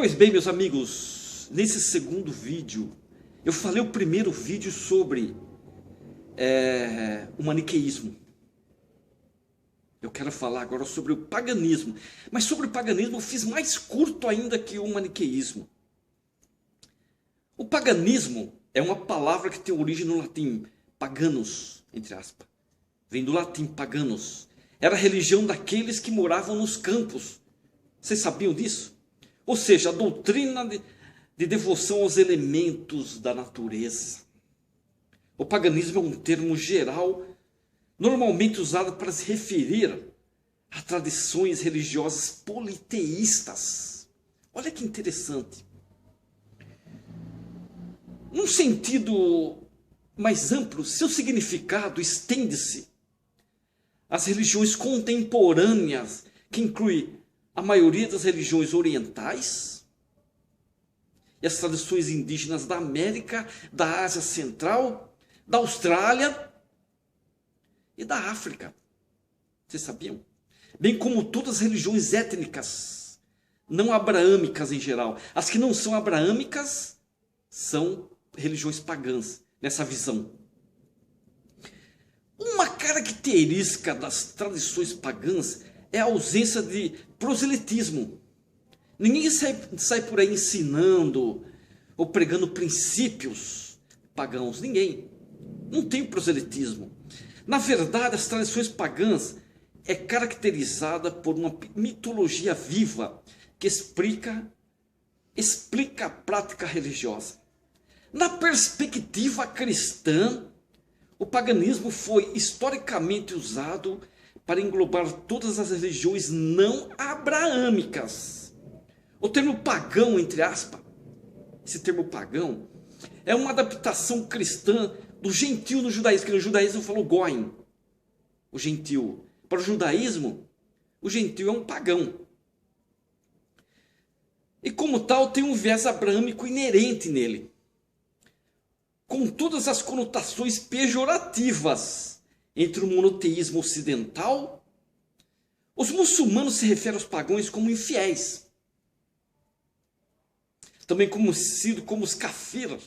Pois bem, meus amigos, nesse segundo vídeo, eu falei o primeiro vídeo sobre o maniqueísmo. Eu quero falar agora sobre o paganismo, mas sobre o paganismo eu fiz mais curto ainda que o maniqueísmo. O paganismo é uma palavra que tem origem no latim, paganos, entre aspas. Vem do latim, paganos. Era a religião daqueles que moravam nos campos. Vocês sabiam disso? Ou seja, a doutrina de devoção aos elementos da natureza. O paganismo é um termo geral, normalmente usado para se referir a tradições religiosas politeístas. Olha que interessante. Num sentido mais amplo, seu significado estende-se às religiões contemporâneas, que inclui a maioria das religiões orientais e as tradições indígenas da América, da Ásia Central, da Austrália e da África. Vocês sabiam? Bem como todas as religiões étnicas, não abraâmicas em geral. As que não são abraâmicas são religiões pagãs, nessa visão. Uma característica das tradições pagãs é a ausência de proselitismo. Ninguém sai por aí ensinando ou pregando princípios pagãos. Ninguém. Não tem proselitismo. Na verdade, as tradições pagãs é caracterizada por uma mitologia viva que explica a prática religiosa. Na perspectiva cristã, o paganismo foi historicamente usado para englobar todas as religiões não abraâmicas. O termo pagão, entre aspas, esse termo pagão, é uma adaptação cristã do gentil no judaísmo, que no judaísmo falou goim, o gentil. Para o judaísmo, o gentil é um pagão. E como tal, tem um viés abraâmico inerente nele, com todas as conotações pejorativas entre o monoteísmo ocidental. Os muçulmanos se referem aos pagãos como infiéis, também conhecido como os kafir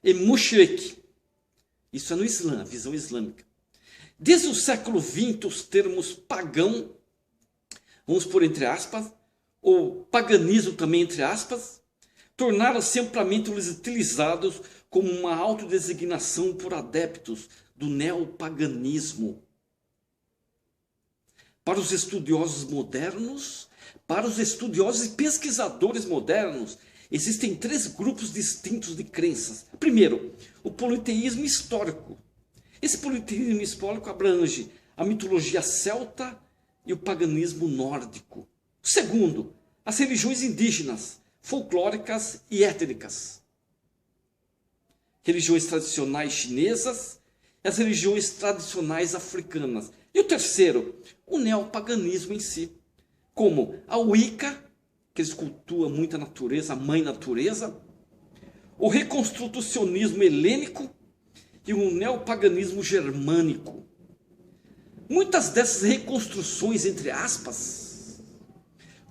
e mushrik. Isso é no Islã, visão islâmica. Desde o século XX, os termos pagão, vamos pôr entre aspas, ou paganismo também entre aspas, tornaram-se amplamente utilizados como uma autodesignação por adeptos do neopaganismo. Para os estudiosos modernos, para os estudiosos e pesquisadores modernos, existem três grupos distintos de crenças. Primeiro, o politeísmo histórico. Esse politeísmo histórico abrange a mitologia celta e o paganismo nórdico. Segundo, as religiões indígenas, folclóricas e étnicas. Religiões tradicionais chinesas e as religiões tradicionais africanas. E o terceiro, o neopaganismo em si, como a Wicca, que eles cultuam muito a natureza, a mãe natureza, o reconstrucionismo helênico e o neopaganismo germânico. Muitas dessas reconstruções, entre aspas,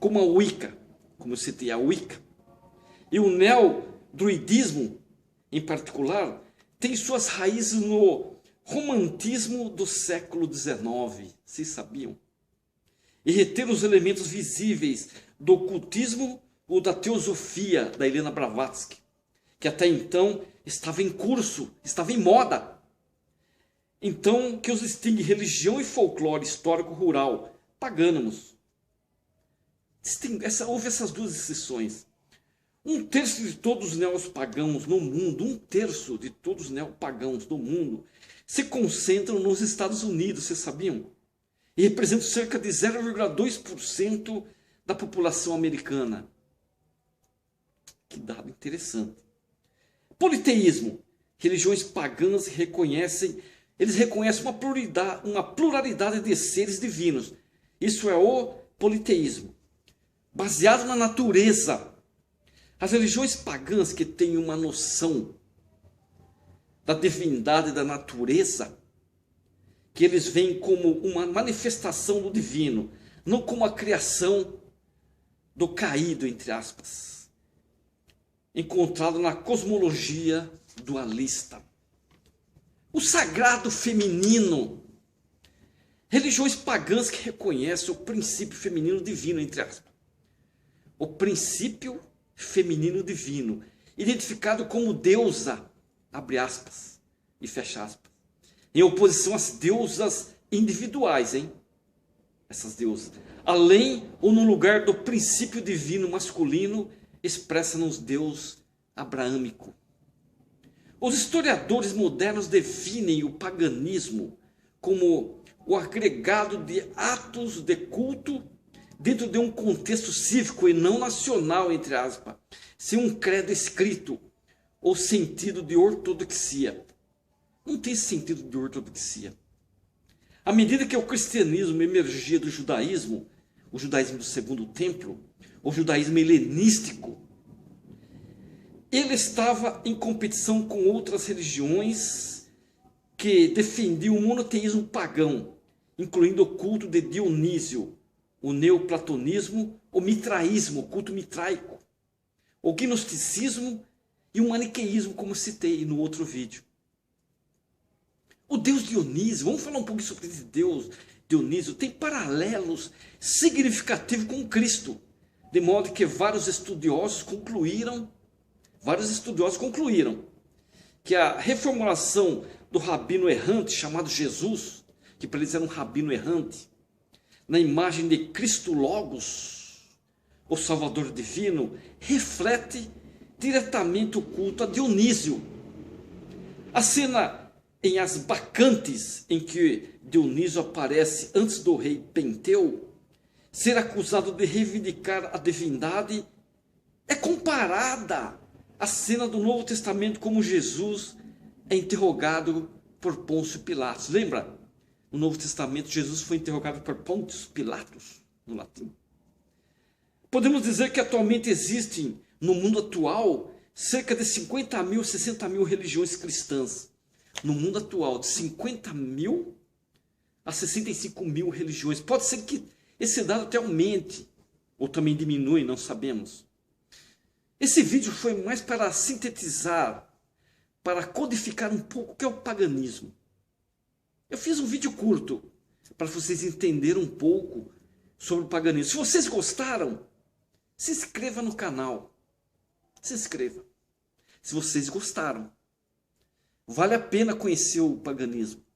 como a Wicca, como eu citei a Wicca, e o neodruidismo em particular, tem suas raízes no romantismo do século XIX. Vocês sabiam? E reter os elementos visíveis do ocultismo ou da teosofia da Helena Blavatsky, que até então estava em curso, estava em moda. Então, que os distingue religião e folclore histórico-rural, pagânos. Houve essas duas exceções. Um terço de todos os neopagãos no mundo, se concentram nos Estados Unidos, vocês sabiam? E representam cerca de 0,2% da população americana. Que dado interessante. Politeísmo. Religiões pagãs reconhecem uma pluralidade de seres divinos. Isso é o politeísmo. Baseado na natureza. As religiões pagãs que têm uma noção da divindade da natureza, que eles veem como uma manifestação do divino, não como a criação do caído, entre aspas, encontrado na cosmologia dualista. O sagrado feminino. Religiões pagãs que reconhecem o princípio feminino divino, entre aspas. O princípio feminino divino, identificado como deusa, abre aspas e fecha aspas, em oposição às deusas individuais, essas deusas, além ou no lugar do princípio divino masculino, expressa-nos Deus abraâmico. Os historiadores modernos definem o paganismo como o agregado de atos de culto dentro de um contexto cívico e não nacional, entre aspas, sem um credo escrito ou sentido de ortodoxia. Não tem sentido de ortodoxia. À medida que o cristianismo emergia do judaísmo, o judaísmo do Segundo Templo, o judaísmo helenístico, ele estava em competição com outras religiões que defendiam o monoteísmo pagão, incluindo o culto de Dionísio, o neoplatonismo, o mitraísmo, o culto mitraico, o gnosticismo e o maniqueísmo, como citei no outro vídeo. O deus Dionísio, vamos falar um pouco sobre esse deus Dionísio, tem paralelos significativos com Cristo, de modo que vários estudiosos concluíram que a reformulação do rabino errante chamado Jesus, que para eles era um rabino errante, na imagem de Cristo Logos, o Salvador divino, reflete diretamente o culto a Dionísio. A cena em As Bacantes, em que Dionísio aparece antes do rei Penteu, ser acusado de reivindicar a divindade, é comparada à cena do Novo Testamento como Jesus é interrogado por Pôncio Pilatos. Lembra? No Novo Testamento, Jesus foi interrogado por Pôncio Pilatos, no latim. Podemos dizer que atualmente existem, no mundo atual, cerca de 50 mil, 60 mil religiões cristãs. No mundo atual, de 50 mil a 65 mil religiões. Pode ser que esse dado até aumente, ou também diminui, não sabemos. Esse vídeo foi mais para sintetizar, para codificar um pouco o que é o paganismo. Eu fiz um vídeo curto para vocês entenderem um pouco sobre o paganismo. Se vocês gostaram, se inscreva no canal. Se inscreva. Se vocês gostaram, vale a pena conhecer o paganismo.